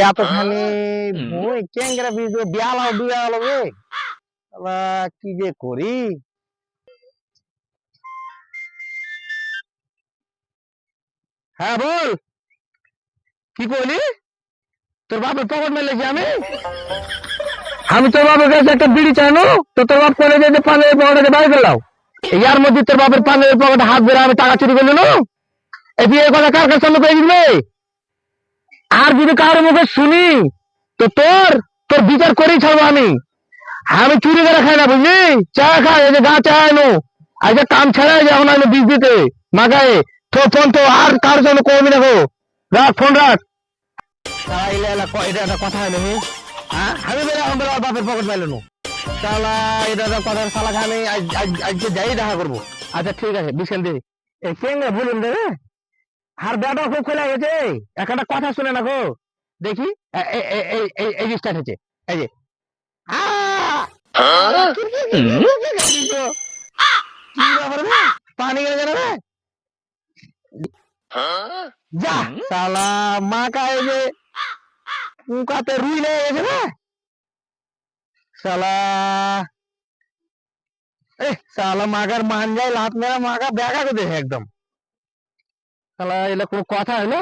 এতখানি ভুঁই ক্যাংরা বীজ বিয়ালাও বিয়ালো রে কি যে করি। হ্যাঁ বল, কি করলি? তোর বাপের পকেট মেলেছি আমি আমি তোর বাপের কাছে একটা বিড়ি চাইনো তো তোর বাপ করে যে পানের পকেটে বাইরে গেলাম। ইয়ার মধ্যে তোর বাপের পানের পকেটে হাত ধরে আমি টাকা চুরি করলি না। এই বিয়ের কথা কার কাছে সামনে করে দিবে? আর যদি কারোর মুখে শুনি তো তোর তোর বিচার করেই ছাড়বো আমি। আমি চুরি করে খাই না, বুঝলি? চা খাই, এই যে গা চা আনো, আর যে কাম ছেড়ে যে এখন আমি বীজ দিতে মাগায়ে তো ফোন তো আর কার জন্য করবি না গো। রাখ ফোন রাখ। এটা একটা কথা হয় নাকি? হ্যাঁ আমি বেড়ে এখন বেড়ে বাপের পকেট পাইল না তাহলে এটা একটা কথা সালা খানে আজকে যাই দেখা করবো। আচ্ছা ঠিক আছে বিশেন দিই এই কেঙ্গা বলুন রে আর বেটা খুব খোলা গেছে একটা কথা শুনে না গো দেখি। এই স্টার্ট হচ্ছে এই যে পানি গেলে কেন রে? যা সালা মা কায়ে যে উকাতে রুই লেগে গেছে রে সালা। সালা মাগার মান যায় লাত মেরা মাগা ব্যাগা করে দেখে একদম সালা এলা কোনো কথা হলো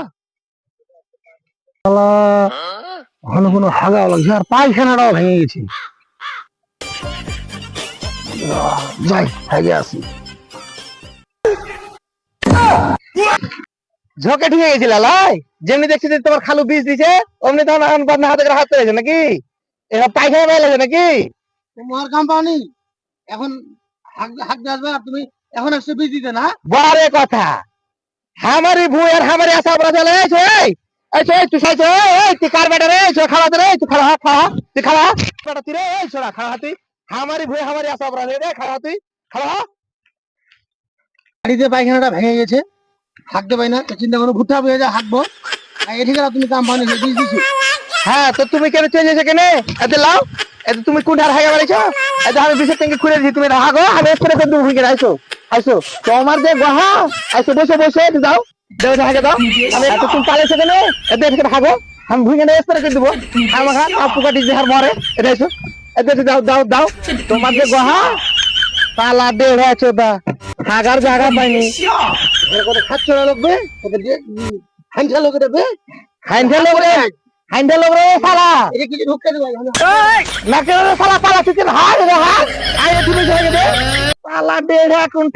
সালা ঘন ঘন হাগা লাগছে আর পায়খানাটাও ভেঙে গেছে। যাই হাগে আসি ঝোঁকে ঠিক গেছিল লাই যেমনি দেখছি যে তোমার খালু বীজ দিছে অমনি তখন হাতে করে হাত পেয়েছে নাকি? এরা পায়খানা বেড়ে নাকি? তোমার কোম্পানি এখন হাক আসবে আর তুমি এখন একশো বীজ দিতে না বারে কথা হামারি ভুই আর হামারি আশা বড় চলে তুই সাইছো তুই কার বেটা রে খাওয়া রে তুই খাওয়া তুই খাওয়া বেটা তুই রে ছোড়া খাওয়া তুই হামারি ভুই হামারি আশা বড় রে খাওয়া তুই খাওয়া। বাড়িতে পায়খানাটা ভেঙে গেছে হাঁকতে পাই না চিন্তা করো ভুট্টা হয়ে যায় হাঁকবো ঠিক আছে তুমি কোম্পানি বীজ দিছো। হ্যাঁ তো তুমি কেন চেঞ্জ হয়েছে কেন এতে লাও এতে তুমি কোন ধার হাইগা বাড়িছো এতে আমি বিশেষ ট্যাঙ্কি খুলে দিছি তুমি হাগো আমি স্প্রে করে দেবো ভুইকে আইসো আইসো তোমার যে গহা আইসো বসে বসে যাও দেবে হাগে দাও আমি এত তুমি পালেছো কেন এতে এখানে হাগো আমি ভুইকে স্প্রে করে দেবো আমাকে আপু কাটি যে হার মরে এটা আইসো এতে দাও দাও দাও তোমার যে গহা পালা দেড় আছো দা হাগার জায়গা পাইনি খাচ্ছ না লোকবে হাইনসা লোক দেবে হাইনসা লোক রে হাইনসা লোক রে সালা এটা কিছু ঢুকতে দেবো না কেন সালা পালা তুই হার রে হার আয় তুমি পালা দেড় এখন